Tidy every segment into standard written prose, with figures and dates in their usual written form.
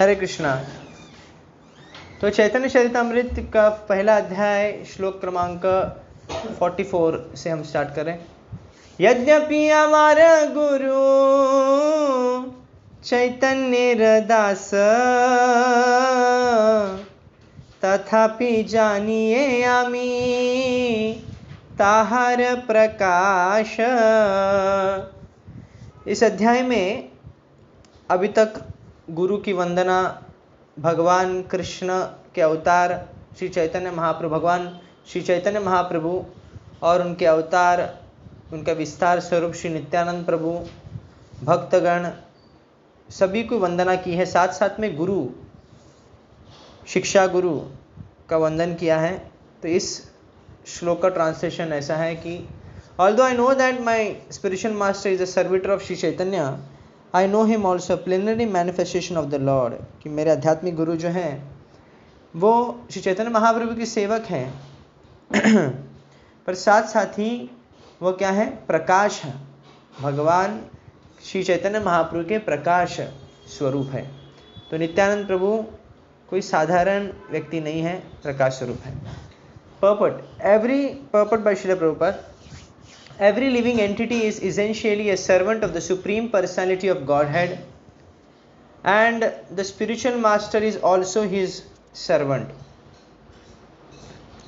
हरे कृष्णा। तो चैतन्य चरितामृत का पहला अध्याय श्लोक क्रमांक 44 से हम स्टार्ट करें। यद्यपि हमारा गुरु चैतन्य दास, तथापि जानिए आमी ताहार प्रकाश। इस अध्याय में अभी तक गुरु की वंदना, भगवान कृष्ण के अवतार श्री चैतन्य महाप्रभु, भगवान श्री चैतन्य महाप्रभु और उनके अवतार, उनका विस्तार स्वरूप श्री नित्यानंद प्रभु, भक्तगण सभी को वंदना की है। साथ साथ में गुरु, शिक्षा गुरु का वंदन किया है। तो इस श्लोक का ट्रांसलेशन ऐसा है कि although I know that my spiritual master is a servitor of Shri Chaitanya, I know him also plenary manifestation of the Lord. कि मेरे आध्यात्मिक गुरु जो हैं वो श्री चैतन्य महाप्रभु के सेवक हैं पर साथ साथ ही वो क्या है, प्रकाश है, भगवान श्री चैतन्य महाप्रभु के प्रकाश स्वरूप है। तो नित्यानंद प्रभु कोई साधारण व्यक्ति नहीं है, प्रकाश स्वरूप है। Purport by Srila Prabhupada. Every living entity is essentially a servant of the Supreme Personality of Godhead, and the spiritual master is also his servant.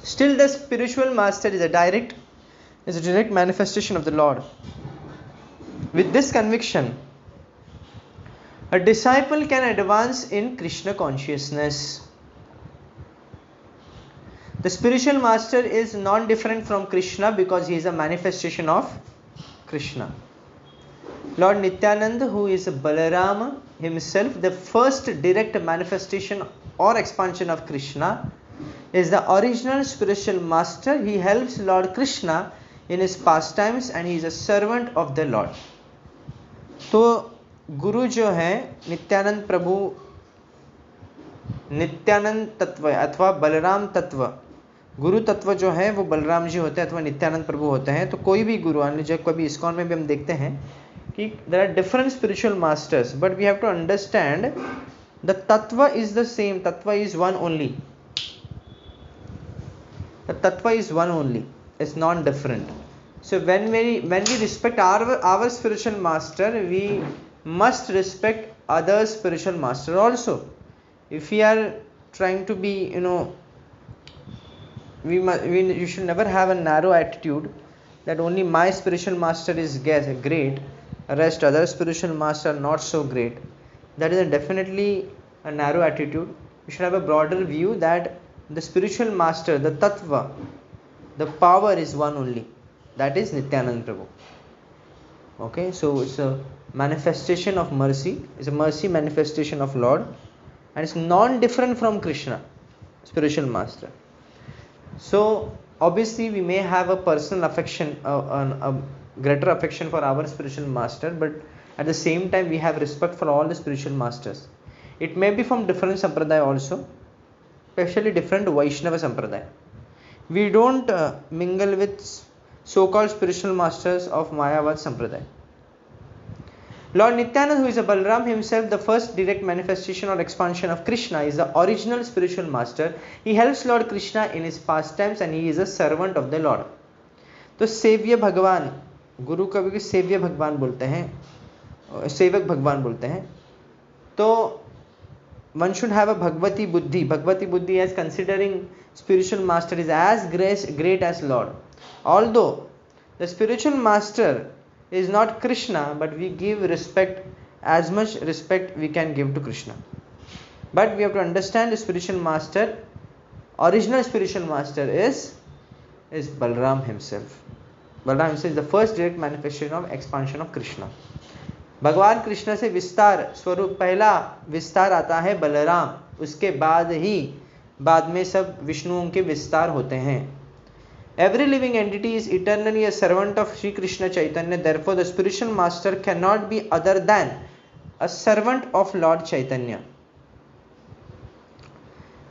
Still, the spiritual master is a direct manifestation of the Lord. With this conviction, a disciple can advance in Krishna consciousness. The spiritual master is non-different from Krishna because he is a manifestation of Krishna. Lord Nityananda, who is Balarama himself, the first direct manifestation or expansion of Krishna, is the original spiritual master. He helps Lord Krishna in his pastimes and he is a servant of the Lord. तो गुरु जो है नित्यानंद प्रभु, नित्यानंद तत्व अथवा बलराम तत्व, गुरु तत्व जो है वो बलराम जी होते हैं अथवा नित्यानंद प्रभु होते हैं। तो कोई भी गुरु, मान लीजिए कभी इस्कॉन में भी हम देखते हैं कि there are different spiritual masters, but we have to understand the tattva is the same, tattva is one only, the tattva is one only, it's not different. So when we respect our spiritual master, we must respect other spiritual master also. If we are trying to be, you should never have a narrow attitude that only my spiritual master is great, rest other spiritual master are not so great. That is definitely a narrow attitude. You should have a broader view that the spiritual master, the tattva, the power is one only. That is Nityanand Prabhu. Okay, so it's a manifestation of mercy. It's a mercy manifestation of Lord, and it's non-different from Krishna, spiritual master. So obviously we may have a personal affection, a greater affection for our spiritual master, but at the same time we have respect for all the spiritual masters. It may be from different sampradaya also, especially different Vaishnava sampradaya. We don't mingle with so-called spiritual masters of Mayavad Sampradaya. Lord Nityananda, who is a Balaram himself, the first direct manifestation or expansion of Krishna, is the original spiritual master. He helps Lord Krishna in his pastimes and he is a servant of the Lord. तो सेव्य भगवान, गुरु कभी भी सेव्य भगवान बोलते हैं, सेवक भगवान बोलते हैं. तो one should have a Bhagavati Buddhi. Bhagavati Buddhi as considering spiritual master is as great as Lord. Although the spiritual master is not Krishna, but we give respect, as much respect we can give to Krishna. But we have to understand the spiritual master, original spiritual master is Balaram himself. Balaram himself is the first direct manifestation of expansion of Krishna. भगवान कृष्ण से विस्तार स्वरूप, पहला विस्तार आता है बलराम, उसके बाद में सब विष्णुओं के विस्तार होते हैं. Every living entity is eternally a servant of Sri Krishna Chaitanya. Therefore, the spiritual master cannot be other than a servant of Lord Chaitanya.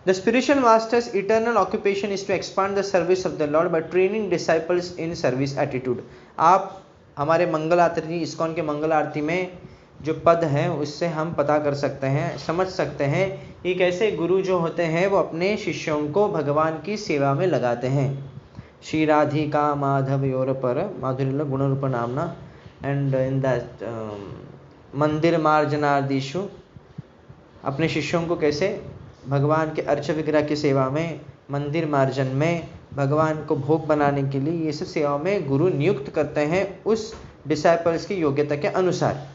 The spiritual master's eternal occupation is to expand the service of the Lord by training disciples in service attitude. आप हमारे मंगल आरती, ISKCON के मंगल आरती में जो पद है उससे हम पता कर सकते हैं, समझ सकते हैं कि कैसे गुरु जो होते हैं वो अपने शिष्यों को भगवान की सेवा में लगाते हैं। श्री राधिका माधव योर पर माधुर्य गुण रूप नामना एंड इन दैट मंदिर मार्जनादिशु अपने शिष्यों को कैसे भगवान के अर्च विग्रह की सेवा में, मंदिर मार्जन में, भगवान को भोग बनाने के लिए ये सब सेवाओं में गुरु नियुक्त करते हैं उस डिसाइपल्स की योग्यता के अनुसार।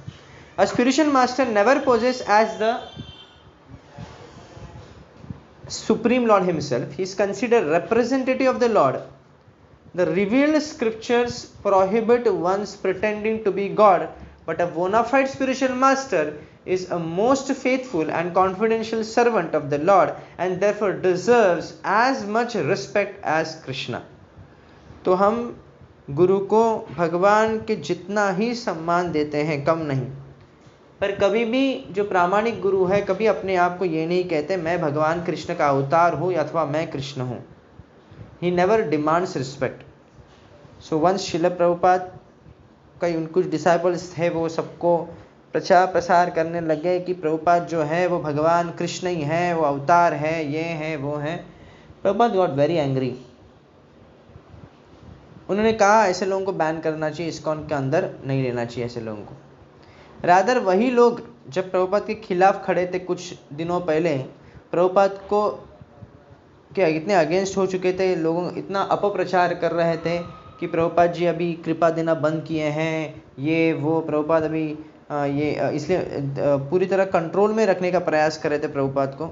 A spiritual master never poses as the supreme Lord himself. He is considered representative of the Lord. The revealed scriptures prohibit one's pretending to be God, but a bona fide spiritual master is a most faithful and confidential servant of the Lord and therefore deserves as much respect as Krishna. तो हम गुरु को भगवान के जितना ही सम्मान देते हैं, कम नहीं। पर कभी भी जो प्रामाणिक गुरु है कभी अपने आप को ये नहीं कहते मैं भगवान कृष्ण का अवतार हूँ अथवा मैं कृष्ण हूँ। He never demands respect. So once Srila Prabhupada कई उन कुछ डिसाइपल्स थे वो सबको प्रचार प्रसार करने लगे कि प्रभुपाद जो है वो भगवान कृष्ण ही है, वो अवतार है, ये है वो है। Prabhupada got very angry. उन्होंने कहा ऐसे लोगों को बैन करना चाहिए, इस्कॉन के अंदर नहीं लेना चाहिए ऐसे लोगों को। रादर वही लोग जब प्रभुपाद के खिलाफ खड़े थे कुछ दिनों पहले, प्रभुपाद को क्या इतने अगेंस्ट हो चुके थे, लोगों इतना अपप्रचार कर रहे थे कि प्रभुपाद जी अभी कृपा देना बंद किए हैं, ये वो, प्रभुपाद अभी ये इसलिए पूरी तरह कंट्रोल में रखने का प्रयास कर रहे थे प्रभुपाद को।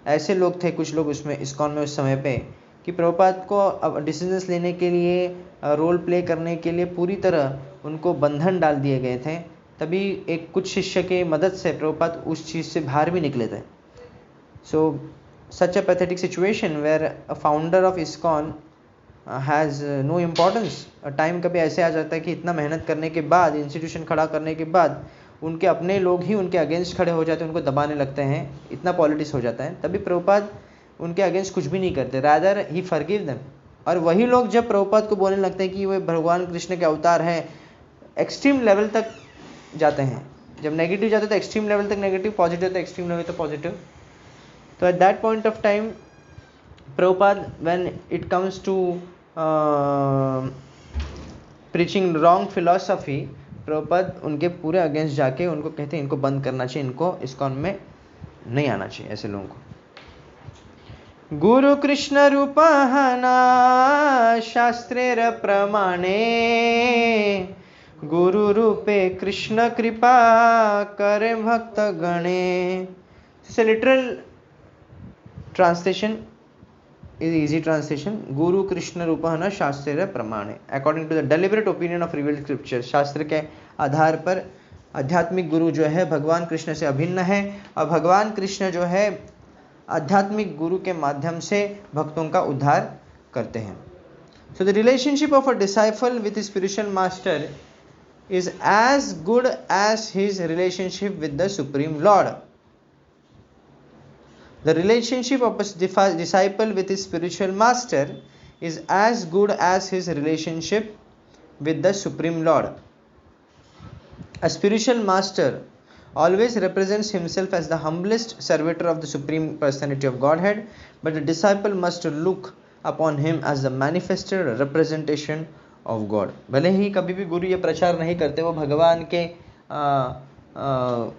ऐसे लोग थे कुछ लोग उसमें इस्कॉन में उस समय पे कि प्रभुपाद को डिसीजंस लेने के लिए, रोल प्ले करने के लिए पूरी तरह उनको बंधन डाल दिए गए थे। तभी एक कुछ शिष्य के मदद से प्रभुपाद उस चीज़ से बाहर भी निकले थे। So such a pathetic situation where a founder of ISKCON has no importance. Time कभी ऐसे आ जाता है कि इतना मेहनत करने के बाद, इंस्टीट्यूशन खड़ा करने के बाद उनके अपने लोग ही उनके अगेंस्ट खड़े हो जाते हैं, उनको दबाने लगते हैं, इतना पॉलिटिक्स हो जाता है। तभी प्रभुपाद उनके अगेंस्ट कुछ भी नहीं करते, रादर ही फॉरगिव देम। और वही लोग जब प्रभुपाद को बोलने लगते हैं कि वे भगवान कृष्ण के अवतार हैं, एक्सट्रीम लेवल तक जाते हैं। जब नेगेटिव जाते तो एक्सट्रीम लेवल तक नेगेटिव, पॉजिटिव तो एक्सट्रीम लेवल तक पॉजिटिव। तो at that point of time Prabhupada when it comes to preaching wrong philosophy, Prabhupada उनके पूरे अगेंस्ट जाके उनको कहते हैं इनको बंद करना चाहिए, इनको इस्कॉन में नहीं आना चाहिए ऐसे लोगों को। गुरु कृष्ण रूपहना शास्त्रेर प्रमाणे, गुरु रूपे कृष्ण कृपा करे भक्त गणे। So literal translation is easy translation. Guru Krishna रूपहना शास्त्रेर प्रमाणे, according to the deliberate opinion of revealed scripture। शास्त्र के आधार पर आध्यात्मिक गुरु जो है भगवान कृष्ण से अभिन्न है और भगवान कृष्ण जो है आध्यात्मिक गुरु के माध्यम से भक्तों का उद्धार करते हैं। So the relationship of a disciple with his spiritual master is as good as his relationship with the Supreme Lord. The relationship of a disciple with his spiritual master is as good as his relationship with the Supreme Lord. A spiritual master always represents himself as the humblest servitor of the Supreme Personality of Godhead, but the disciple must look upon him as the manifested representation of God. भले ही कभी भी गुरु ये प्रचार नहीं करते वो भगवान के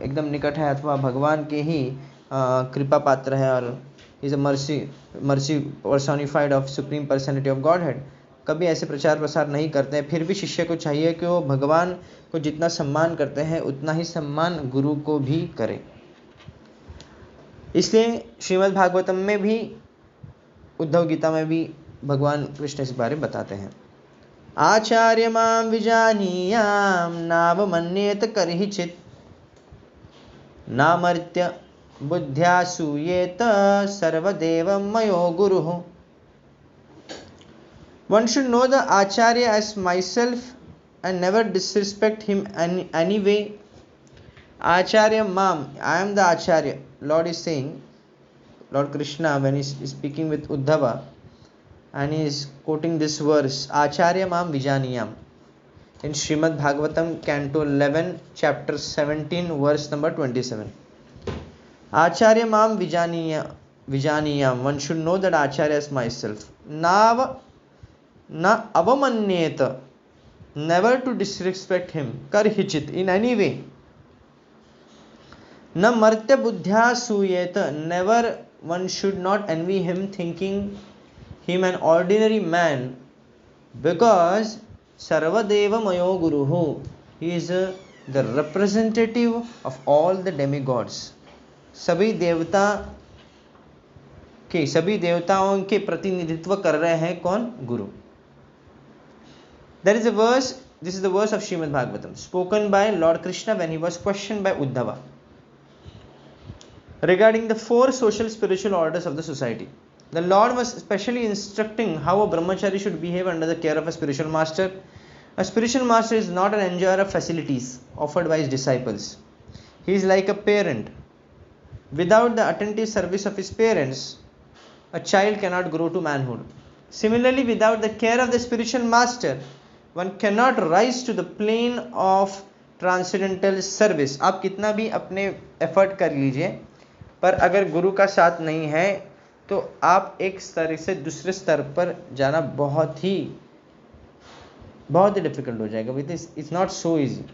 एकदम निकट है अथवा भगवान के ही कृपा पात्र है और is a mercy personified of supreme personality of God head, कभी ऐसे प्रचार प्रसार नहीं करते हैं। फिर भी शिष्य को चाहिए कि वो भगवान को जितना सम्मान करते हैं उतना ही सम्मान गुरु को भी करें। इसलिए श्रीमद् भागवतम में भी, उद्धव गीता में भी भगवान कृष्ण इस बारे में बताते हैं। आचार्य मां विजानीयाम नावमन्येत करहिचित, नामर्त्य बुद्ध्या सूयेत सर्वदेवं मयो गुरुः। One should know the Acharya as myself and never disrespect him any way. Acharya Mam, I am the Acharya. Lord is saying, Lord Krishna, when he is speaking with Uddhava and he is quoting this verse, Acharya Mam Vijaniyam. in Srimad Bhagavatam, Canto 11, Chapter 17, Verse number 27. Acharya mam vijaniyam. One should know that Acharya is myself. Na avamanyeta. Never to disrespect him. Karhichit. In any way. Na martya buddhya suyeta. Never, one should not envy him, thinking him an ordinary man, because Sarvadeva Mayo Guruhu, he is the representative of all the demigods. सभी देवताओं के प्रतिनिधित्व कर रहे हैं कौन? गुरु. There is a verse, this is the verse of Srimad Bhagavatam, spoken by Lord Krishna when he was questioned by Uddhava regarding the 4 social spiritual orders of the society. The Lord was specially instructing how a brahmachari should behave under the care of a spiritual master. A spiritual master is not an enjoyer of facilities offered by his disciples. He is like a parent. Without the attentive service of his parents, a child cannot grow to manhood. Similarly, without the care of the spiritual master, one cannot rise to the plane of transcendental service. आप कितना भी अपने effort कर लीजिए, पर अगर गुरु का साथ नहीं है तो आप एक स्तर से दूसरे स्तर पर जाना बहुत ही डिफिकल्ट हो जाएगा. With this it's not so easy.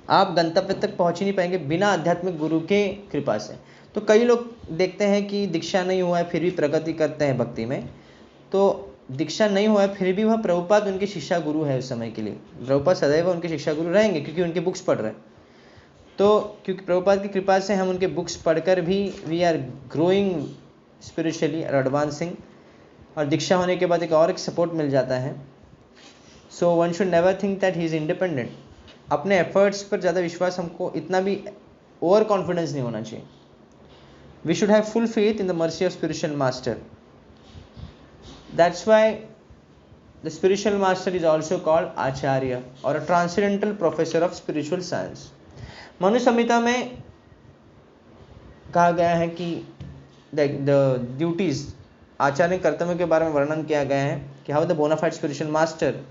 आप गंतव्य तक पहुंच ही नहीं पाएंगे बिना आध्यात्मिक गुरु के कृपा से. तो कई लोग देखते हैं कि दीक्षा नहीं हुआ है फिर भी प्रगति करते हैं भक्ति में. तो दीक्षा नहीं हुआ है फिर भी वह प्रभुपाद उनके शिक्षा गुरु है उस समय के लिए. प्रभुपाद सदैव उनके शिक्षा गुरु रहेंगे क्योंकि उनके बुक्स पढ़ रहे हैं. तो क्योंकि प्रभुपाद की कृपा से हम उनके बुक्स पढ़कर भी वी आर ग्रोइंग स्पिरिचुअली और एडवांसिंग, और दीक्षा होने के बाद एक सपोर्ट मिल जाता है. So one should never think that he is independent. अपने एफर्ट्स पर ज़्यादा विश्वास, हमको इतना भी ओवर कॉन्फिडेंस नहीं होना चाहिए. We should have full faith in the mercy of spiritual master. That's why the spiritual master is also called acharya और a transcendental professor of spiritual science. Manu Samhita में कहा गया है कि द ड्यूटीज, आचार्य कर्तव्य के बारे में वर्णन किया गया है कि how the bona fide spiritual master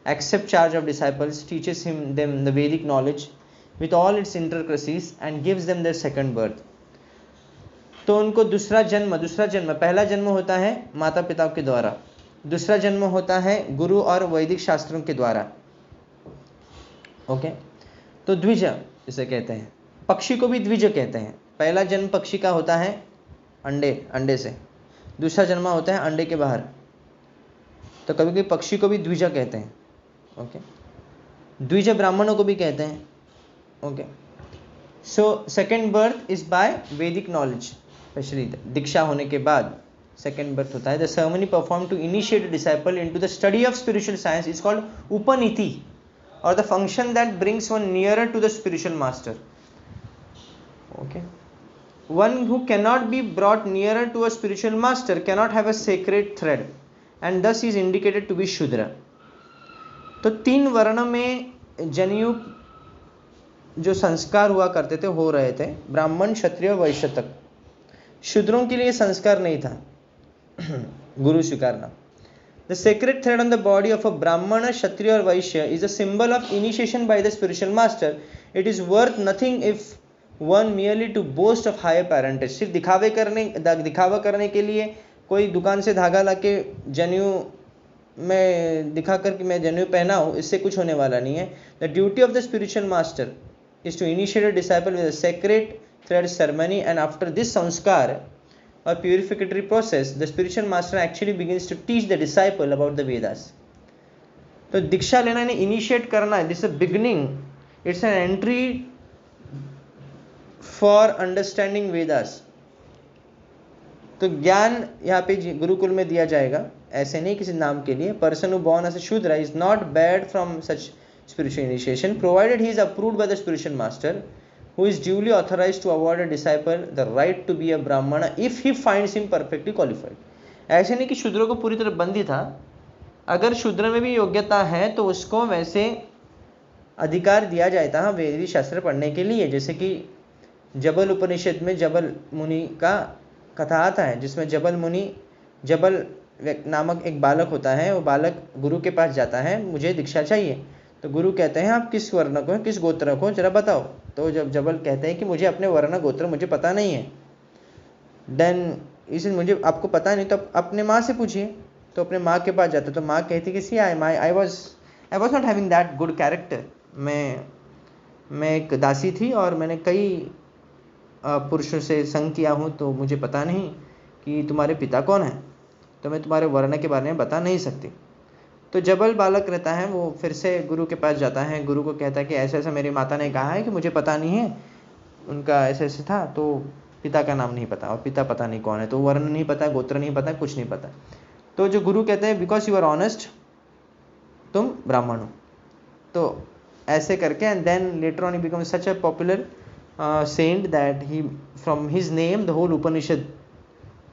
accept charge of disciples, teaches them the Vedic knowledge with all its intricacies and gives them their second birth. तो उनको दूसरा जन्म, पहला जन्म होता है माता पिता के द्वारा, दूसरा जन्म होता है गुरु और वैदिक शास्त्रों के द्वारा. ओके, तो द्विज इसे कहते हैं. पक्षी को भी द्विज कहते हैं. पहला जन्म पक्षी का होता है अंडे से, दूसरा जन्म होता है अंडे के बाहर. तो कभी कभी पक्षी को भी द्विज कहते हैं. ओके, द्विज ब्राह्मणों को भी कहते हैं. Okay, so second birth is by Vedic knowledge. Specially दीक्षा होने के बाद सेकेंड बर्थ होता है. The ceremony perform to initiate disciple into the study of spiritual science is called upaniti, or the function that brings one nearer to the spiritual master. Okay, one who cannot be brought nearer to a spiritual master cannot have a sacred thread and thus is indicated to be Shudra. तो 3 वर्ण में जनेऊ जो संस्कार हुआ करते थे हो रहे थे, ब्राह्मण क्षत्रिय वैश्य तक. शूद्रों के लिए संस्कार नहीं था गुरु स्वीकारना. The sacred thread on the body of a brahmana, kshatriya or vaishya is a symbol of initiation by the spiritual master. It is worth nothing if one merely to boast of higher parentage. सिर्फ दिखावा करने के लिए कोई दुकान से धागा लाके जनेऊ में दिखाकर कि मैं जनेऊ पहना हूँ, इससे कुछ होने वाला नहीं है. The duty of the spiritual master is to initiate a disciple with a sacred thread ceremony, and after this sanskar or purificatory process, the spiritual master actually begins to teach the disciple about the Vedas. तो दीक्षा लेना यानी initiate करना है. This is beginning, it's an entry for understanding Vedas. तो ज्ञान यहाँ पे गुरुकुल में दिया जाएगा, ऐसे नहीं किसी नाम के लिए. Person who born as a shudra is not bad from such spiritual initiation provided he is approved by the spiritual master who is duly authorized to award a disciple the right to be a brahmana if he finds him perfectly qualified. ऐसे नहीं कि शूद्रों को पूरी तरह बंदी था. अगर शूद्र में भी योग्यता है तो उसको वैसे अधिकार दिया जाता है वैदिक शास्त्र पढ़ने के लिए. जैसे कि जबल उपनिषद में जबल मुनि का कथा आता है, जिसमें जबल नामक एक बालक होता है. वो बालक गुरु के पास जाता है, मुझे दीक्षा चाहिए. तो गुरु कहते हैं आप किस वर्ण को, किस गोत्र को जरा बताओ। तो जब जबल कहते हैं कि मुझे अपने वर्ण गोत्र मुझे पता नहीं है, देन इसे मुझे आपको पता नहीं तो अपने माँ से पूछिए। तो अपने माँ के पास जाते तो माँ कहती कि see I was not having that good character. मैं एक दासी थी और मैंने कई पुरुषों से संग किया हूँ, तो मुझे पता नहीं कि तुम्हारे पिता कौन है, तो मैं तुम्हारे वर्ण के बारे में बता नहीं सकती। तो जबल बालक रहता है वो फिर से गुरु के पास जाता है, गुरु को कहता है कि ऐसा ऐसा मेरी माता ने कहा है कि मुझे पता नहीं है, उनका ऐसे ऐसे था, तो पिता का नाम नहीं पता और पिता पता नहीं कौन है, तो वर्ण नहीं पता, गोत्र नहीं पता, कुछ नहीं पता। तो जो गुरु कहते हैं बिकॉज यू आर ऑनेस्ट, तुम ब्राह्मण हो। तो ऐसे करके and then later on he become such a popular saint that he from his name the whole Upanishad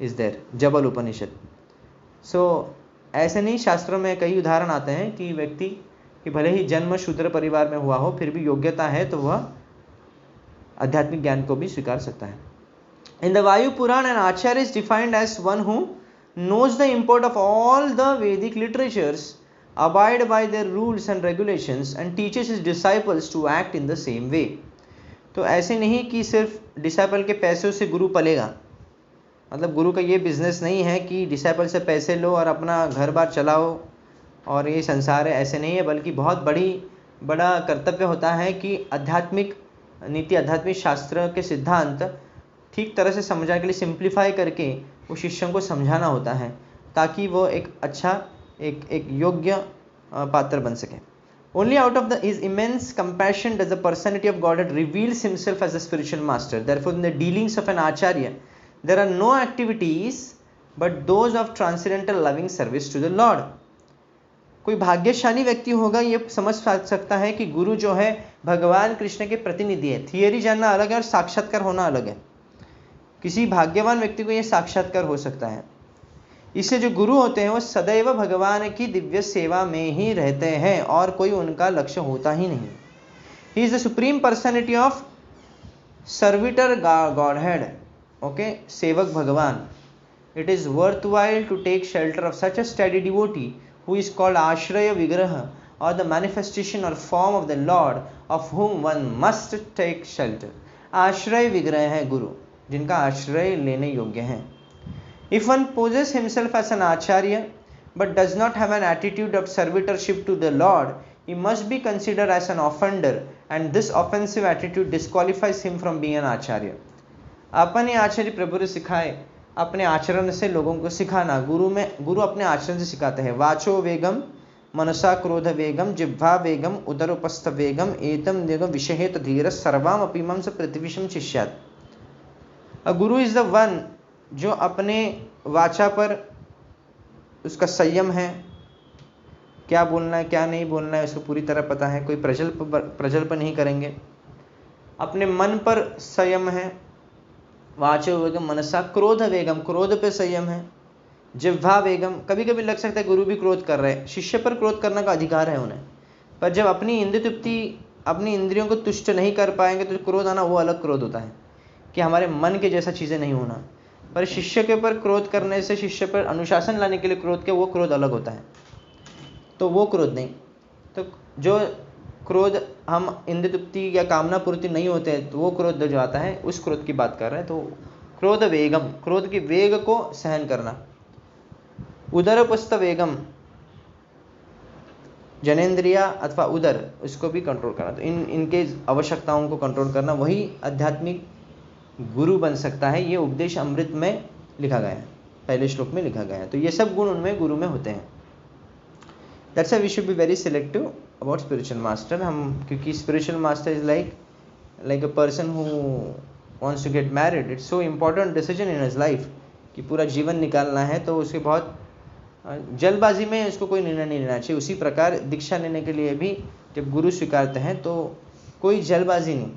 is there, Jabal Upanishad. So ऐसे नहीं, शास्त्रों में कई उदाहरण आते हैं कि व्यक्ति कि भले ही जन्म शूद्र परिवार में हुआ हो, फिर भी योग्यता है तो वह आध्यात्मिक ज्ञान को भी स्वीकार सकता है। In the Vayu Purana an acharya is defined as one who knows the import of all the Vedic literatures, abide by their rules and regulations and teaches his disciples to act in the same way। तो ऐसे नहीं कि सिर्फ disciple के पैसों से गुरु पलेगा, मतलब गुरु का ये बिजनेस नहीं है कि डिसाइपल से पैसे लो और अपना घर बार चलाओ और ये संसार है, ऐसे नहीं है। बल्कि बहुत बड़ा कर्तव्य होता है कि आध्यात्मिक नीति, आध्यात्मिक शास्त्र के सिद्धांत ठीक तरह से समझाने के लिए सिंप्लीफाई करके वो शिष्यों को समझाना होता है, ताकि वो एक अच्छा एक योग्य पात्र बन सके। Only out of his immense compassion does the personality of Godhead reveals himself as a spiritual master. Therefore in the dealings of an acharya there are no activities but those of transcendental loving service to the Lord. कोई भाग्यशाली व्यक्ति होगा ये समझ सकता है कि गुरु जो है भगवान कृष्ण के प्रतिनिधि है। थियरी जानना अलग है और साक्षात्कार होना अलग है। किसी भाग्यवान व्यक्ति को यह साक्षात्कार हो सकता है। इससे जो गुरु होते हैं वो सदैव भगवान की दिव्य सेवा में ही रहते हैं और कोई उनका लक्ष्य होता ही नहीं। He is the supreme personality of servitor Godhead, okay, सेवक भगवान। It is worthwhile to take shelter of such a steady devotee who is called ashraya vigraha or the manifestation or form of the Lord of whom one must take shelter. आश्रय विग्रह है गुरु, जिनका आश्रय लेने योग्य है। If one poses himself as an acharya but does not have an attitude of servitorship to the Lord, he must be considered as an offender and this offensive attitude disqualifies him from being an acharya। अपने आचार्य प्रभु ने सिखाए, अपने आचरण से लोगों को सिखाना। गुरु अपने आचरण से सिखाते हैं। वाचो वेगम मनसा क्रोध वेगम जिह्वा वेगम उदरोपस्थ वेगम एतम वेगम विषहेत धीर सर्वाम अपीमं स पृथ्वीशम शिष्यात्। गुरु इज द वन जो अपने वाचा पर उसका संयम है, क्या बोलना है क्या नहीं बोलना है उसको पूरी तरह पता है, कोई प्रजल्प नहीं करेंगे। अपने मन पर संयम है, वाचो वेगम मनसा क्रोध वेगम, क्रोध पे संयम है। जिह्वा वेगम, कभी कभी लग सकता है गुरु भी क्रोध कर रहे हैं, शिष्य पर क्रोध करने का अधिकार है उन्हें, पर जब अपनी इंद्रिय तृप्ति अपनी इंद्रियों को तुष्ट नहीं कर पाएंगे तो क्रोध आना वो अलग क्रोध होता है कि हमारे मन के जैसा चीज़ें नहीं होना। पर शिष्य के ऊपर क्रोध करने से, शिष्य पर अनुशासन लाने के लिए क्रोध के, वो क्रोध अलग होता है, तो वो क्रोध नहीं। तो जो क्रोध हम इंद्रिय तृप्ति या कामना पूर्ति नहीं होते हैं तो वो क्रोध जो आता है उस क्रोध की बात कर रहे हैं। तो क्रोध वेगम, क्रोध की वेग को सहन करना। उदरपुस्त वेगम, जनेन्द्रिया अथवा उदर उसको भी कंट्रोल करना। तो इनके आवश्यकताओं को कंट्रोल करना, वही आध्यात्मिक गुरु बन सकता है। ये उपदेश अमृत में लिखा गया है, पहले श्लोक में लिखा गया है। तो ये सब गुण उनमें गुरु में होते हैं। That's why we should be very selective about spiritual master. हम क्योंकि spiritual master is like a person who wants to get married. It's so important decision in his life कि पूरा जीवन निकालना है, तो उसके बहुत जल्दबाजी में उसको कोई निर्णय नहीं लेना चाहिए। उसी प्रकार दीक्षा लेने के लिए भी जब गुरु स्वीकारते हैं तो कोई जल्दबाजी नहीं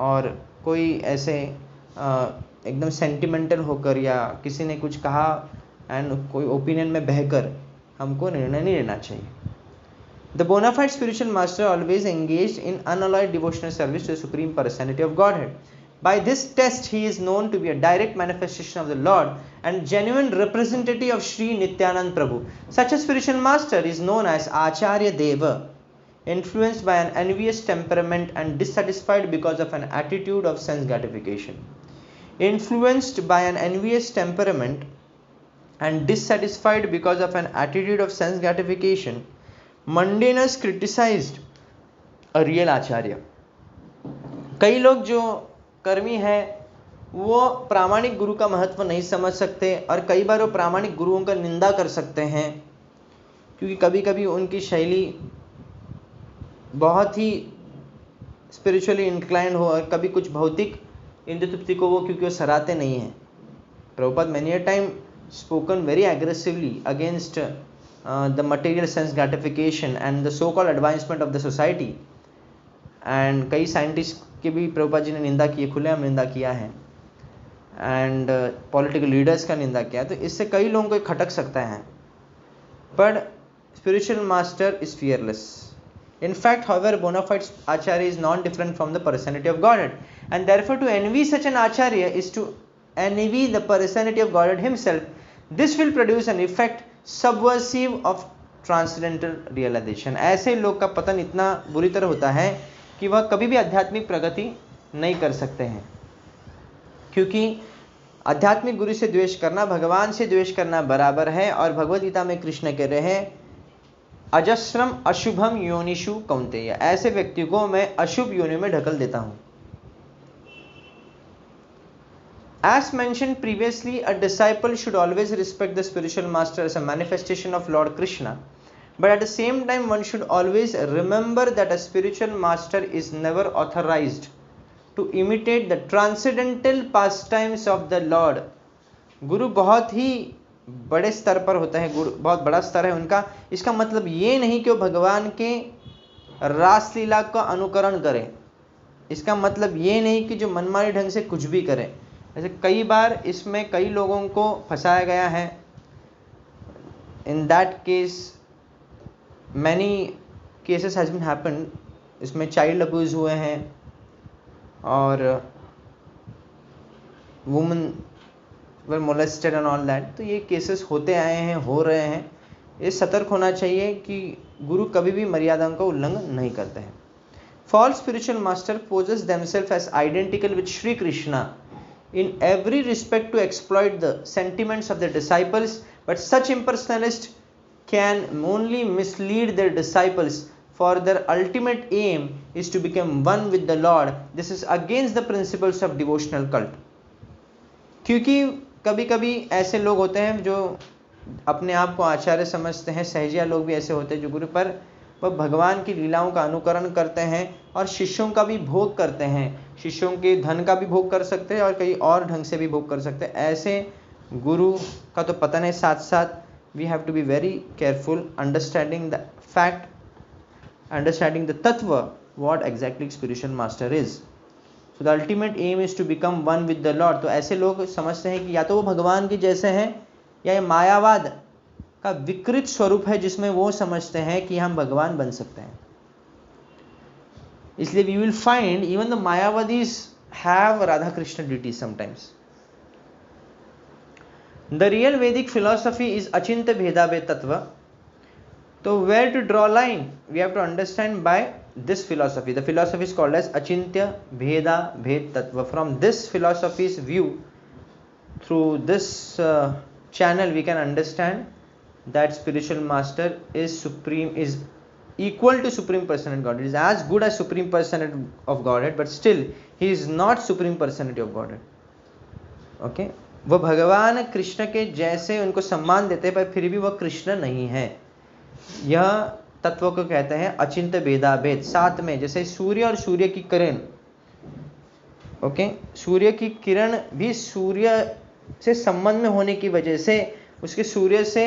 और कोई ऐसे एकदम सेंटिमेंटल होकर या किसी ने कुछ कहा एंड कोई ओपिनियन में बहकर हमको निर्णय नहीं लेना चाहिए। The bona fide spiritual master always engaged in unalloyed devotional service to the supreme personality of Godhead. By this test, he is known to be a direct manifestation of the Lord and genuine representative of Sri Nityanand Prabhu. Such a spiritual master is known as Acharya Deva. influenced by an envious temperament and dissatisfied because of an attitude of sense gratification. Influenced by an envious temperament and dissatisfied because of an attitude of sense gratification, Mundanus criticized a real आचार्य. कई लोग जो कर्मी है वो प्रामाणिक गुरु का महत्व नहीं समझ सकते और कई बार वो प्रामाणिक गुरुओं का निंदा कर सकते हैं, क्योंकि कभी कभी उनकी शैली बहुत ही स्पिरिचुअली इंक्लाइंड हो और कभी कुछ भौतिक इंद्र तृप्ति को वो क्योंकि वो सराहते नहीं हैं. Prabhupada many a time spoken very aggressively against the material sense gratification and the so called advancement of the society. And कई साइंटिस्ट की भी प्रभुपाद जी ने निंदा की है, खुलेआम निंदा किया है, एंड पॉलिटिकल लीडर्स का निंदा किया. तो इससे कई लोगों को खटक सकता है. पर spiritual master is fearless. In fact, however, bona fide acharya is not different from the personality of Godhead, and therefore to envy such an acharya is to envy the personality of Godhead himself. This will produce an effect subversive of transcendental realization. ऐसे लोग का पतन इतना बुरी तरह होता है कि वह कभी भी आध्यात्मिक प्रगति नहीं कर सकते हैं, क्योंकि आध्यात्मिक गुरु से द्वेष करना भगवान से द्वेष करना बराबर है. और भगवद गीता में कृष्ण कह रहे हैं अजस्रम अशुभम योनिषु कौन्तेय, ऐसे व्यक्ति को मैं अशुभ योनि में ढकल देता हूं. As mentioned previously, a disciple should always respect the spiritual master as a manifestation of Lord Krishna, but at the same time one should always remember that a spiritual master is never authorized to imitate the transcendental pastimes of the Lord. गुरु बहुत ही बड़े स्तर पर होता है, गुरु बहुत बड़ा स्तर है उनका. इसका मतलब ये नहीं कि वो भगवान के रासलीला का अनुकरण करें. इसका मतलब ये नहीं कि जो मनमानी ढंग से कुछ भी करें. ऐसे कई बार इसमें कई लोगों को फंसाया गया है. In that case many cases has been happened. इसमें चाइल्ड अब्यूज हुए हैं और women were molested and all that. तो ये केसेस होते आए हैं, हो रहे हैं. ये सतर्क होना चाहिए कि गुरु कभी भी मर्यादाओं का उल्लंघन नहीं करते हैं. False spiritual master poses themselves as identical with Sri Krishna in every respect to exploit the sentiments of their disciples, but such impersonalists can only mislead their disciples, for their ultimate aim is to become one with the Lord. This is against the principles of devotional cult. क्योंकि कभी कभी ऐसे लोग होते हैं जो अपने आप को आचार्य समझते हैं. सहजिया लोग भी ऐसे होते हैं जो गुरु पर वह भगवान की लीलाओं का अनुकरण करते हैं और शिष्यों का भी भोग करते हैं. शिष्यों के धन का भी भोग कर सकते हैं और कई और ढंग से भी भोग कर सकते हैं. ऐसे गुरु का तो पतन है. साथ साथ we have to be very careful understanding the fact, understanding the tattva what exactly spiritual master is. So the ultimate aim is to become one with the lord. तो ऐसे लोग समझते हैं कि या तो वो भगवान के जैसे हैं या ये मायावाद का विकृत स्वरूप है जिसमें वो समझते हैं कि हम भगवान बन सकते हैं. इसलिए we will find even the Mayavadis have Radha Krishna deity sometimes. The real Vedic philosophy is achintya bhedabheda tattva. तो where to draw line we have to understand by this philosophy. The philosophy is called as Achintya Bheda Bhed Tattva. From this philosophy's view, through this channel we can understand that spiritual master is supreme, is equal to supreme personality of Godhead, is as good as supreme personality of Godhead, but still he is not supreme personality of Godhead. Okay, वो भगवान कृष्ण के जैसे उनको सम्मान देते हैं पर फिर भी वह कृष्ण नहीं है. यह तत्व को कहते हैं अचिंत्य भेदाभेद. साथ में जैसे सूर्य और सूर्य की किरण, ओके, सूर्य की किरण भी सूर्य से संबंध में होने की वजह से उसके सूर्य से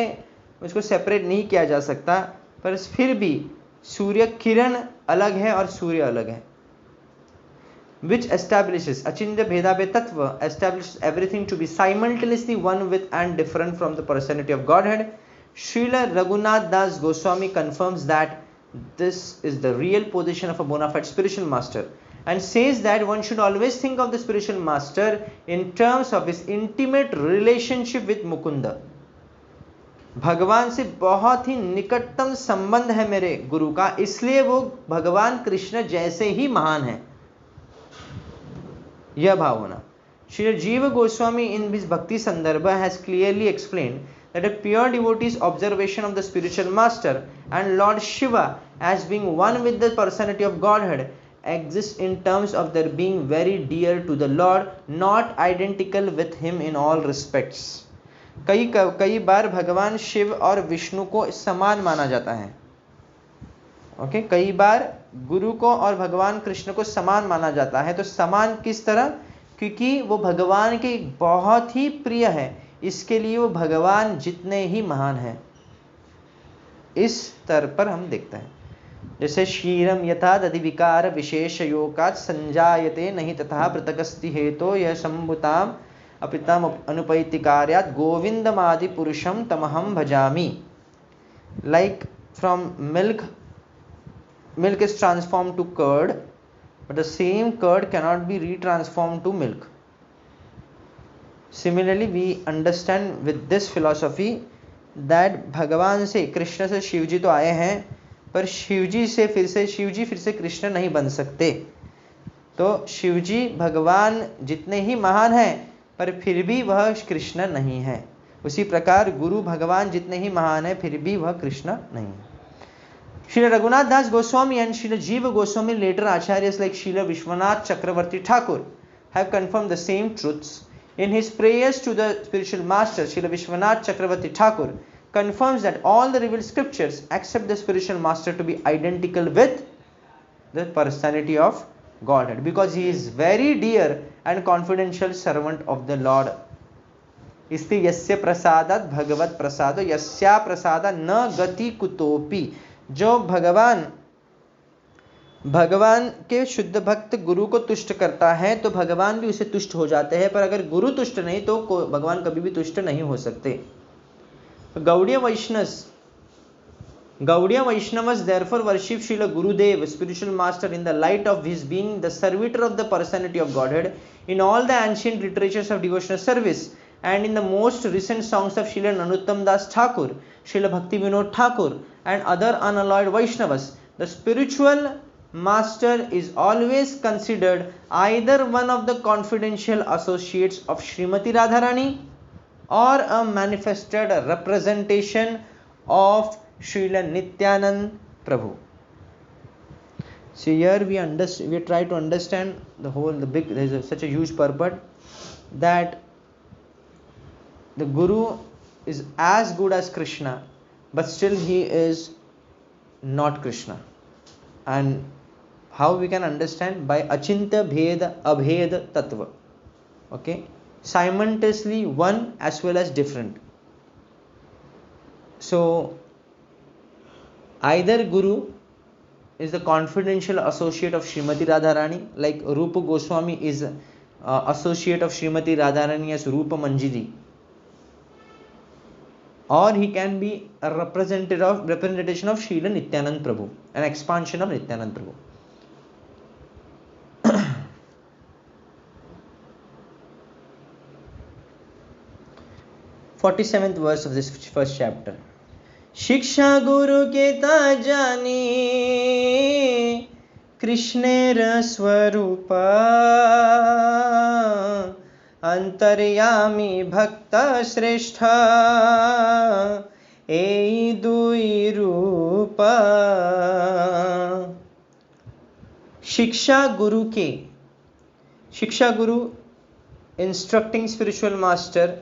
उसको सेपरेट नहीं किया जा सकता, पर फिर भी सूर्य किरण अलग है और सूर्य अलग है. which establishes Achintya Bhedabhed Tattva, establishes everything to be simultaneously one with and different from the personality of Godhead. Srila Raghunath Das Goswami confirms that this is the real position of a bona fide spiritual master and says that one should always think of the spiritual master in terms of his intimate relationship with Mukunda. भगवान से बहुत ही निकटतम संबंध है मेरे गुरु का, इसलिए वो भगवान कृष्ण जैसे ही महान है, यह भाव होना। श्री जीव गोस्वामी इन दिस भक्ति संदर्भ has clearly explained that a pure devotee's observation of the spiritual master and Lord Shiva as being one with the personality of Godhead exists in terms of their being very dear to the Lord, not identical with him in all respects. कई बार भगवान शिव और विष्णु को समान माना जाता है। Okay, कई बार गुरु को और भगवान कृष्ण को समान माना जाता है। तो समान किस तरह? क्योंकि वो भगवान के बहुत ही प्रिय है, इसके लिए वो भगवान जितने ही महान हैं। इस स्तर पर हम देखते हैं, जैसे क्षीरम यथा दधि विकार विशेष योगात् संजायते नहीं तथा पृथकस्ति हेतो यह संभुताम अपिताम अनुपैतिकार्यात् गोविंदमादि पुरुषम तमहम भजामि। Like from milk is transformed to curd, but the same curd cannot be retransformed to milk. Similarly, we understand with this philosophy that भगवान से, कृष्ण से शिवजी तो आए हैं, पर शिवजी फिर से कृष्ण नहीं बन सकते। तो शिवजी भगवान जितने ही महान हैं, पर फिर भी वह कृष्ण नहीं है। उसी प्रकार गुरु भगवान जितने ही महान है, फिर भी वह कृष्ण नहीं है। Srila Raghunath Das Goswami and Srila Jiva Goswami, later acharyas like Srila Vishwanath Chakravarti Thakur, have confirmed the same truths. In his prayers to the spiritual master, Srila Vishwanath Chakravarti Thakur confirms that all the revealed scriptures accept the spiritual master to be identical with the personality of Godhead, because he is very dear and confidential servant of the Lord. इसलिए यस्य प्रसादात् भगवत प्रसादो यस्या प्रसादा न गति कुतोपि। जो भगवान के शुद्ध भक्त गुरु को तुष्ट करता है, तो भगवान भी उसे तुष्ट हो जाते हैं। पर अगर गुरु तुष्ट नहीं, तो भगवान कभी भी तुष्ट नहीं हो सकते। Gaudiya Vaishnavas therefore worship Srila Gurudev, spiritual master, in the light of his being the servitor of the personality of Godhead in all the ancient literatures of devotional service, and in the most recent songs of Srila Narottam Das Thakur, Srila Bhakti Vinod Thakur, and other unalloyed Vaishnavas. The spiritual master is always considered either one of the confidential associates of Srimati Radharani or a manifested representation of Srila Nityanand Prabhu. So here we try to understand there is such a huge purport that the Guru is as good as Krishna, but still he is not Krishna. And how we can understand? By achintya bheda abheda tattva. Okay, simultaneously one as well as different. So either Guru is the confidential associate of Srimati Radharani, like Rupa Goswami is associate of Srimati Radharani as Rupa Manjiri, or he can be a representation of Srila Nityanand Prabhu, an expansion of Nityanand Prabhu. 47th verse of this first chapter. शिक्षा गुरु के ता जानी कृष्णेर स्वरूप अंतर्यामी भक्त श्रेष्ठ एई दुई रूप। शिक्षा गुरु इंस्ट्रक्टिंग स्पिरिचुअल मास्टर,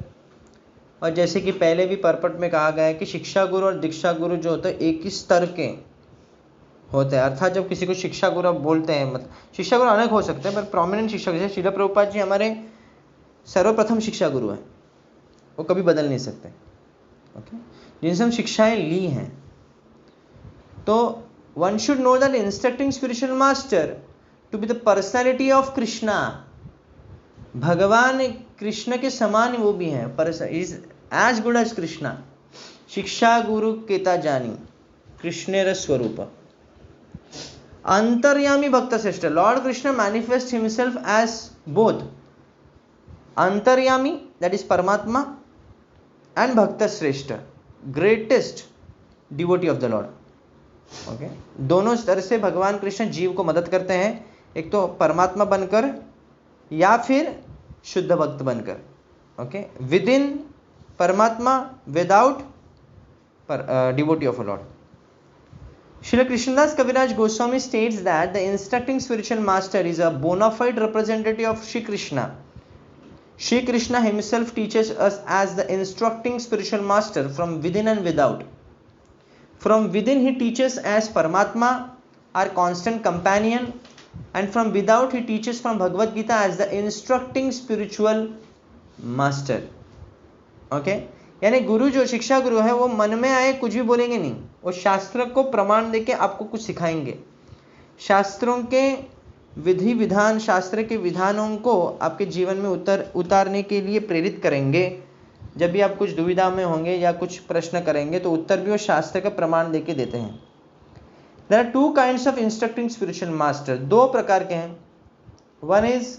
और जैसे कि पहले भी पर्पट में कहा गया है कि शिक्षा गुरु और दीक्षा गुरु जो होते हैं एक ही स्तर के होते हैं। अर्थात जब किसी को शिक्षा गुरु आप बोलते हैं, मतलब शिक्षा गुरु अनेक हो सकते हैं, पर प्रोमिनेंट शिक्षा जैसे श्रील प्रभुपाद जी हमारे सर्वप्रथम शिक्षा गुरु हैं, वो कभी बदल नहीं सकते। ओके, जिनसे हम शिक्षाएं ली हैं। तो one should know that instructing spiritual master to be the personality of Krishna, भगवान कृष्ण के समान वो भी हैं, पर is as good as Krishna. शिक्षा गुरु केता जानी कृष्णेर स्वरूप अंतर्यामी भक्त श्रेष्ठ। Lord Krishna manifest himself as both antaryami, that is Paramatma, and bhakta shreshtha, greatest devotee of the Lord. Okay, दोनों तरह से भगवान कृष्ण जीव को मदद करते हैं, एक तो परमात्मा बनकर या फिर शुद्ध भक्त बनकर। ओके, विद इन परमात्मा, without devotee of a Lord. Srila Krishnadas Kaviraj Goswami states that the instructing spiritual master is a bona fide representative of Shri Krishna. Shri Krishna himself teaches us as the instructing spiritual master from within and without. From within he teaches as Paramatma, our constant companion, and from without he teaches from Bhagavad Gita as the instructing spiritual master. Okay? यानी गुरु जो शिक्षा गुरु है वो मन में आए कुछ भी बोलेंगे नहीं, वो शास्त्र को प्रमाण देके आपको कुछ सिखाएंगे। शास्त्रों के विधि विधान, शास्त्र के विधानों को आपके जीवन में उतारने के लिए प्रेरित करेंगे। जब भी आप कुछ दुविधा में होंगे या कुछ प्रश्न करेंगे तो उत्तर भी वो शास्त्र का प्रमाण देके देते हैं। There are two kinds of instructing spiritual master, दो प्रकार के हैं। One is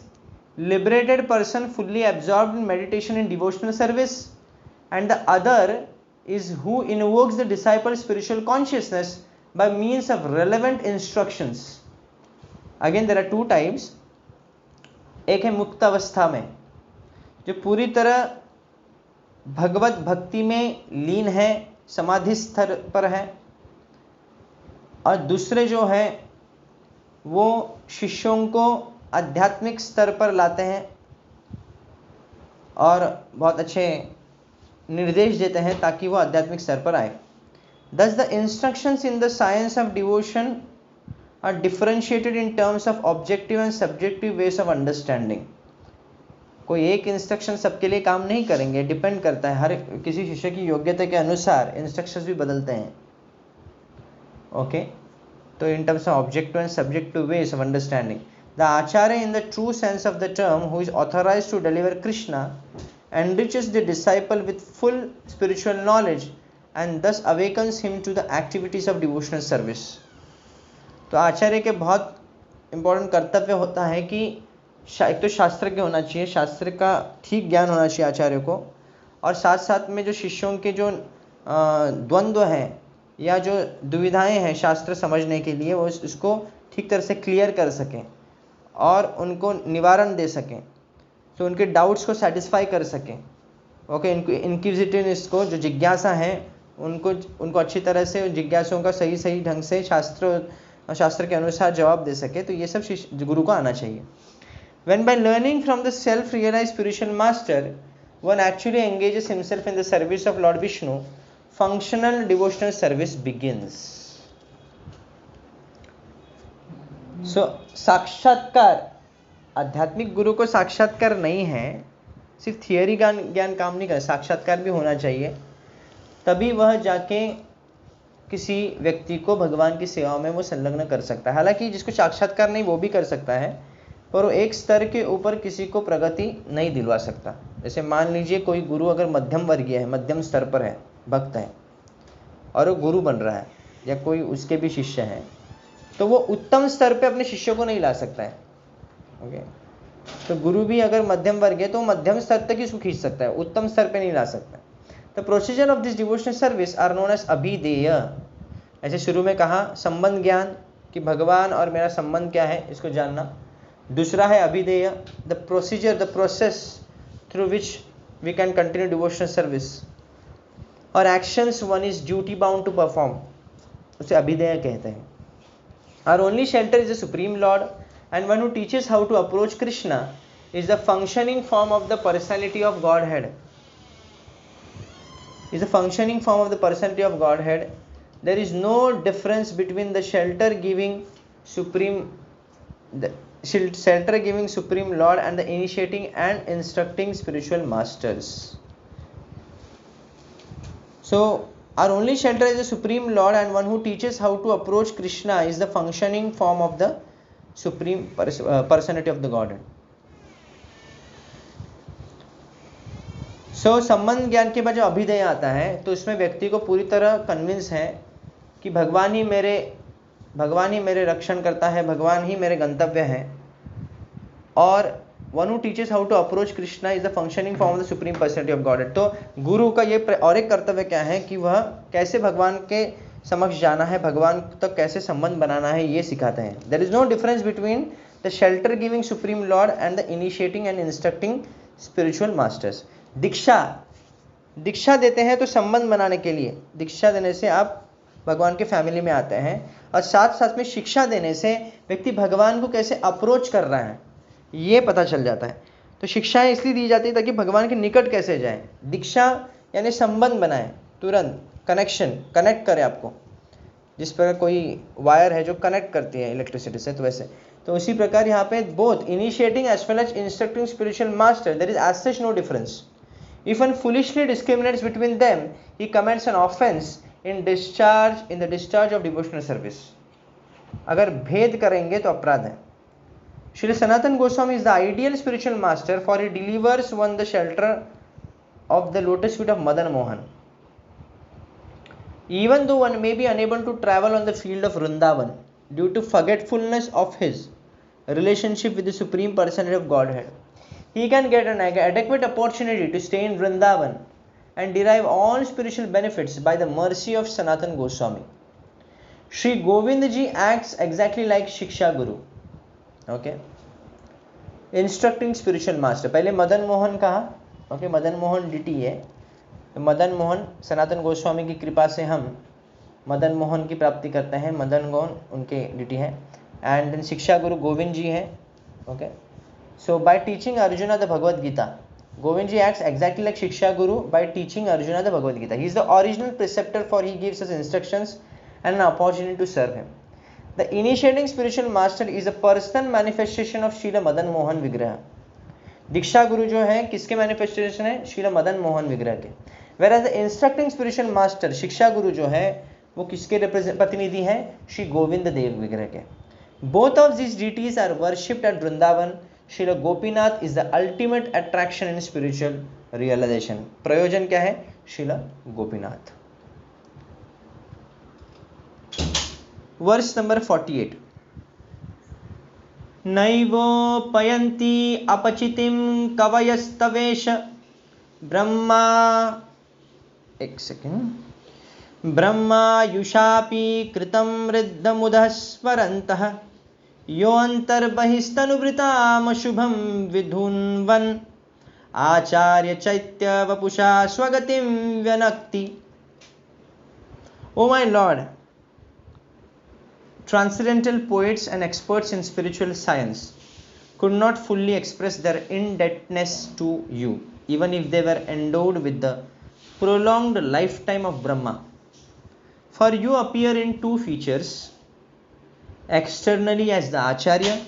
liberated person fully absorbed in meditation in devotional service, and the other is who invokes the disciple's spiritual consciousness by means of relevant instructions. Again there are two types. एक है मुक्त अवस्था में जो पूरी तरह भगवत भक्ति में लीन है, समाधि स्तर पर है, और दूसरे जो है वो शिष्यों को आध्यात्मिक स्तर पर लाते हैं और बहुत अच्छे निर्देश देते हैं ताकि वो आध्यात्मिक स्तर पर आए। Thus the instructions in the science of devotion are differentiated in terms of objective and subjective ways of understanding. कोई एक इंस्ट्रक्शन सबके लिए काम नहीं करेंगे, डिपेंड करता है, हर किसी शिष्य की योग्यता के अनुसार इंस्ट्रक्शंस भी बदलते हैं। ओके, तो in terms of objective and subjective ways of understanding, the acharya in the true sense of the term who is authorized to deliver Krishna enriches the disciple with full spiritual knowledge and thus awakens him to the activities of devotional service. तो आचार्य के बहुत important कर्तव्य होता है कि एक तो शास्त्र के होना चाहिए, शास्त्र का ठीक ज्ञान होना चाहिए आचार्य को, और साथ साथ में जो शिष्यों के जो द्वंद्व हैं या जो दुविधाएं हैं शास्त्र समझने के लिए, वो इसको ठीक तरह से क्लियर कर सकें और उनको निवारण दे सकें, तो उनके डाउट्स को सेटिस्फाई कर सकें। ओके, इंक्विजिटिवनेस को, जो जिज्ञासा है, उनको अच्छी तरह से जिज्ञासाओं का सही ढंग से शास्त्र के अनुसार जवाब दे सके। तो ये सब गुरु को आना चाहिए। When by learning from the self-realized spiritual master, one actually engages himself in the service of Lord Vishnu, functional devotional service begins. So, साक्षात्कार, आध्यात्मिक गुरु को साक्षात्कार नहीं है, सिर्फ थियरी ज्ञान काम नहीं करे, साक्षात्कार भी होना चाहिए, तभी वह जाके किसी व्यक्ति को भगवान की सेवा में वो संलग्न कर सकता है। हालांकि जिसको साक्षात्कार नहीं वो भी कर सकता है, पर वो एक स्तर के ऊपर किसी को प्रगति नहीं दिलवा सकता। जैसे मान लीजिए कोई गुरु अगर मध्यम वर्गीय है, मध्यम स्तर पर है, भक्त है, और वो गुरु बन रहा है, या कोई उसके भी शिष्य है, तो वो उत्तम स्तर पे अपने शिष्य को नहीं ला सकता है। ओके, तो गुरु भी अगर मध्यम वर्ग है तो मध्यम स्तर तक ही उसको खींच सकता है, उत्तम स्तर पे नहीं ला सकता। The procedure of this devotional service are known as abhidheya. ऐसे शुरू में कहा संबंध ज्ञान, कि भगवान और मेरा संबंध क्या है इसको जानना। दूसरा है अभिधेय, the procedure, the process through which we can continue devotional service. और actions one is duty bound to perform, उसे अभिधेय कहते हैं। Our only shelter is the supreme lord, and one who teaches how to approach Krishna is the functioning form of the personality of Godhead. Is the functioning form of the personality of Godhead. There is no difference between the shelter giving supreme Lord and the initiating and instructing spiritual masters. So our only shelter is the supreme Lord, and one who teaches how to approach Krishna is the functioning form of the supreme personality of the Godhead. So संबंध ज्ञान के बाद जो अभिधेय आता है तो इसमें व्यक्ति को पूरी तरह कन्विंस है कि भगवान ही मेरे रक्षण करता है, भगवान ही मेरे गंतव्य है, और one who teaches how to approach Krishna is the functioning form of the supreme personality of Godhead. तो गुरु का ये और एक कर्तव्य क्या है कि वह कैसे भगवान के समक्ष जाना है, भगवान तक कैसे संबंध बनाना है, ये सिखाते हैं। There is no difference between the shelter giving supreme lord and the initiating and instructing spiritual masters. दीक्षा देते हैं तो संबंध बनाने के लिए, दीक्षा देने से आप भगवान के फैमिली में आते हैं, और साथ साथ में शिक्षा देने से व्यक्ति भगवान को कैसे अप्रोच कर रहा है ये पता चल जाता है। तो शिक्षाएं इसलिए दी जाती है ताकि भगवान के निकट कैसे जाए। दीक्षा यानी संबंध बनाए, तुरंत कनेक्ट करे आपको, जिस पर कोई वायर है जो कनेक्ट करती है इलेक्ट्रिसिटी से, तो वैसे। तो उसी प्रकार यहाँ पे both initiating as well as instructing spiritual master, there is as such no difference. If one foolishly discriminates between them, he commits an offense in the discharge of devotional service. अगर भेद करेंगे तो अपराध है। Shri Sanatan Goswami is the ideal spiritual master, for he delivers one the shelter of the lotus feet of Madan Mohan. Even though one may be unable to travel on the field of Vrindavan due to forgetfulness of his relationship with the Supreme Personality of Godhead, he can get an adequate opportunity to stay in Vrindavan and derive all spiritual benefits by the mercy of Sanatan Goswami. Shri Govind ji acts exactly like Shiksha Guru. Okay. Instructing spiritual master. पहले मदन मोहन कहा, okay, Madan Mohan dt है, तो मदन मोहन सनातन गोस्वामी की कृपा से हम मदन मोहन की प्राप्ति करते हैं, मदन मोहन उनके डिटी है। एंड देन शिक्षा गुरु गोविंद जी है। Okay, so by teaching Arjuna the Bhagavad Gita, Govind ji acts exactly like Shiksha Guru by teaching Arjuna the Bhagavad Gita. He is the original preceptor, for he gives us instructions and an opportunity to serve him. The initiating spiritual master is a personal manifestation of Srila Madan Mohan Vigraha. दीक्षा गुरु जो है किसके manifestation है? श्रील मदन मोहन विग्रह के। Whereas the instructing spiritual master शिक्षा गुरु जो है वो किसके प्रतिनिधि है? श्री गोविंद देव विग्रह के। Both of these deities are worshipped at Vrindavan. Srila Gopinath is the ultimate attraction in spiritual realization. प्रयोजन क्या है? श्रीला गोपीनाथ। Verse number 48। नैवोपयन्ति अपचितिं कवयस्तवेश ब्रह्मा, एक सेकेंड, ब्रह्मायुषापि कृतं मृद्धमुदः स्वरन्तः यो अंतर्बहिस्तनुवृतामशुभं विधुन्वन् आचार्य चैत्य वपुषा स्वगतिं व्यनक्ति। O my Lord, transcendental poets and experts in spiritual science could not fully express their indebtedness to you, even if they were endowed with the prolonged lifetime of Brahma. For you appear in two features, externally as the Acharya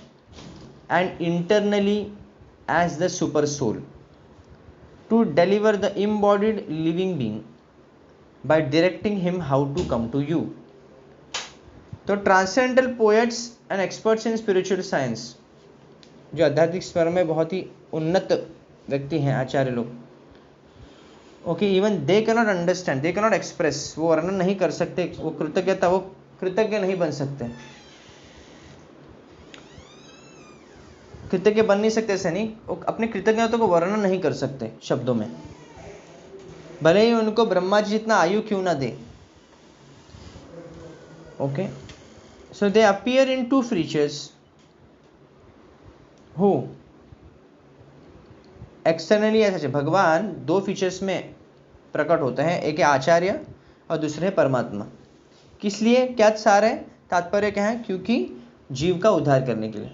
and internally as the super soul, to deliver the embodied living being by directing him how to come to you. तो transcendental poets and experts in spiritual science, जो आध्यात्मिक स्वर में बहुत ही उन्नत व्यक्ति हैं, आचार्य लोग, okay, even they can not understand, they can not express, वो वर्णन नहीं कर सकते, वो कृतज्ञ नहीं बन सकते, कृतज्ञ बन नहीं सकते, ऐसे नहीं, वो अपनी कृतज्ञता को वर्णन नहीं कर सकते शब्दों में, भले ही उनको ब्रह्मा जी जितना आयु क्यों ना दे। Okay, so they appear in two features who externally ऐसे भगवान दो फीचर्स में प्रकट होते हैं, एक है आचार्य और दूसरे है परमात्मा। किस लिए, क्या सार है, तात्पर्य क्या है? क्योंकि जीव का उद्धार करने के लिए।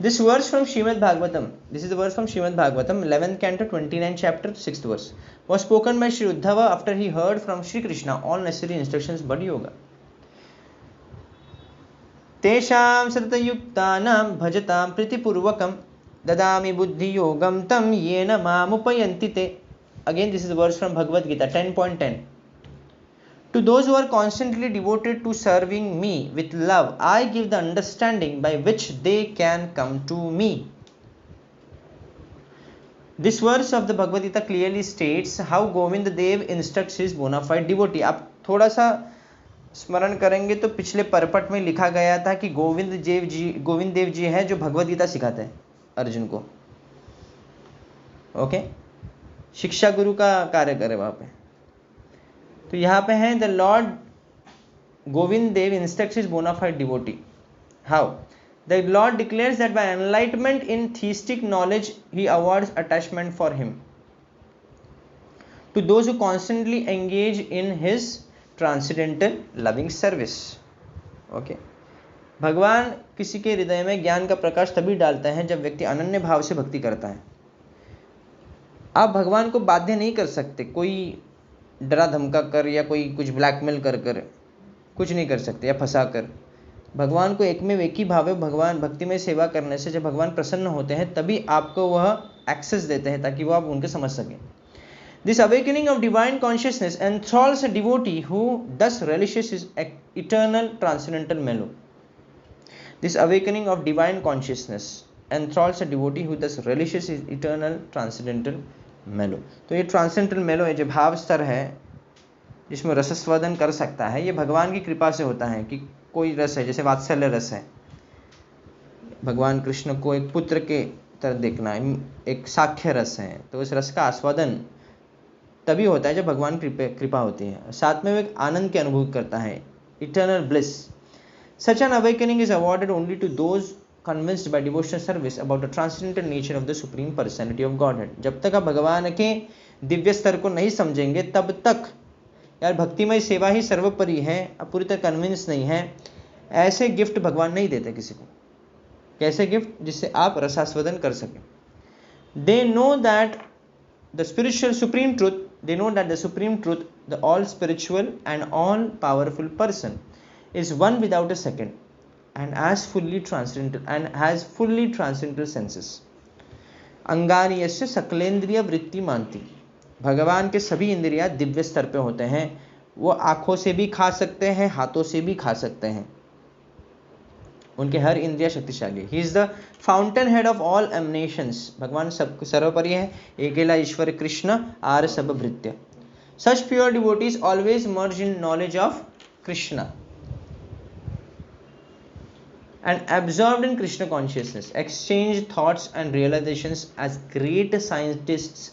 This verse from Srimad Bhagavatam, this is the verse from Srimad Bhagavatam, 11th canto, 29th chapter, 6th verse, was spoken by Sri Uddhava after he heard from Sri Krishna all necessary instructions but yoga. तेषां सततयुक्तानां भजतां प्रीतिपूर्वकं ददामि बुद्धि योगं तं येन मामुपयन्ति ते। Again, this is a verse from Bhagavad Gita 10.10. To those who are constantly devoted to serving me with love, I give the understanding by which they can come to me. This verse of the Bhagavad Gita clearly states how Govind Dev instructs his bona fide devotee. आप थोड़ा सा स्मरण करेंगे तो पिछले purport में लिखा गया था कि गोविंद देव जी हैं जो भगवद गीता सिखाते हैं अर्जुन को। ओके, शिक्षा गुरु का कार्य करे वहां पे। तो यहाँ पे है the Lord Govind Dev instructs his bona fide devotee how the Lord declares that by enlightenment in theistic knowledge he awards attachment for him to those who constantly engage in his transcendental loving service. Okay, भगवान किसी के हृदय में ज्ञान का प्रकाश तभी डालता है जब व्यक्ति अनन्य भाव से भक्ति करता है। आप भगवान को बाध्य नहीं कर सकते, कोई डरा धमका कर या कोई कुछ ब्लैकमेल कर कर कुछ नहीं कर सकते, या फंसा कर। भगवान को एक ही भाव है। भगवान भक्ति में सेवा करने से जब भगवान प्रसन्न होते हैं तभी आपको वह एक्सेस देते हैं ताकि वो आप उनके समझ सकें। This awakening of divine consciousness enthralls a devotee who thus relishes his eternal transcendental mellow. This awakening of divine consciousness enthralls a devotee who thus relishes his eternal transcendental mellow. तो ये ट्रांसेंडेंटल मेलो है, जो भाव स्तर है जिसमें रसस्वादन कर सकता है, ये भगवान की कृपा से होता है। कि कोई रस है, जैसे वात्सल्य रस है, भगवान कृष्ण को एक पुत्र के तरह देखना, एक साख्य रस है, तो इस रस का आस्वादन तभी होता है जब भगवान कृपा होती है। साथ में वो एक आनंद की अनुभूति करता है, eternal bliss. Such an awakening is awarded only to those convinced by devotional service about the transcendental nature of the supreme personality of Godhead. जब तक आप भगवान के दिव्य स्तर को नहीं समझेंगे तब तक यार भक्तिमय सेवा ही सर्वोपरि है, आप पूरी तरह कन्विंस नहीं है। ऐसे गिफ्ट भगवान नहीं देते किसी को। कैसे गिफ्ट? जिससे आप रसास्वादन कर सकें। They know that the spiritual supreme truth, they know that the supreme truth, the all spiritual and all powerful person is one without a second and as fully transcendental and has fully transcendental senses. अंगानि यस्य सकलेंद्रिय वृत्ति मानती। भगवान के सभी इंद्रियां दिव्य स्तर पे होते हैं। वो आंखों से भी खा सकते हैं, हाथों से भी खा सकते हैं, उनके हर इंद्रिया शक्तिशाली। He is the fountainhead of all emanations. भगवान सब सर्वोपरि है, एकेला ईश्वर कृष्ण आर सब भृत्य। Such pure devotees always merge in knowledge of Krishna and absorbed in Krishna consciousness, exchange thoughts and realizations as great scientists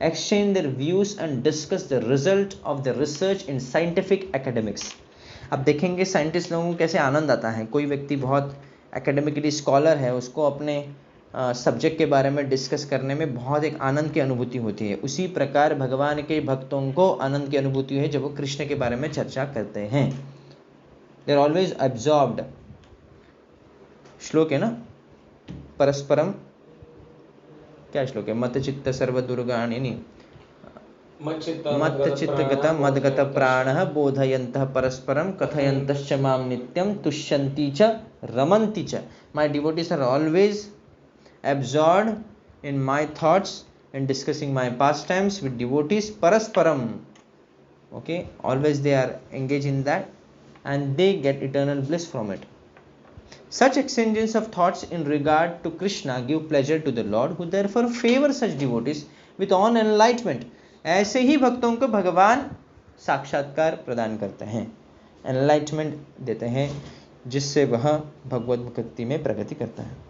exchange their views and discuss the result of their research in scientific academics. अब देखेंगे scientist लोगों को कैसे आनंद आता है। कोई व्यक्ति बहुत एकेडमिकली स्कॉलर है, उसको अपने सब्जेक्ट के बारे में डिस्कस करने में बहुत एक आनंद की अनुभूति होती है। उसी प्रकार भगवान के भक्तों को आनंद की अनुभूति है जब वो कृष्ण के बारे में चर्चा करते हैं। They are always absorbed. श्लोक है ना, परस्परम, क्या श्लोक है? मत चित्त सर्व दुर्गाणि नहीं, मत चित्त गत मदगत प्राणः बोधयन्तः परस्परम कथयन्तश्च माम नित्यम तुष्यन्ति च रमन्ति च। My devotees are always absorbed in my thoughts and discussing my pastimes with devotees parasparam. Okay, always they are engaged in that and they get eternal bliss from it. Such exchanges of thoughts in regard to Krishna give pleasure to the Lord, who therefore favor such devotees with all enlightenment. ऐसे ही भक्तों को भगवान साक्षात्कार प्रदान करते हैं, enlightenment देते हैं, जिससे वह भगवत भक्ति में प्रगति करता है।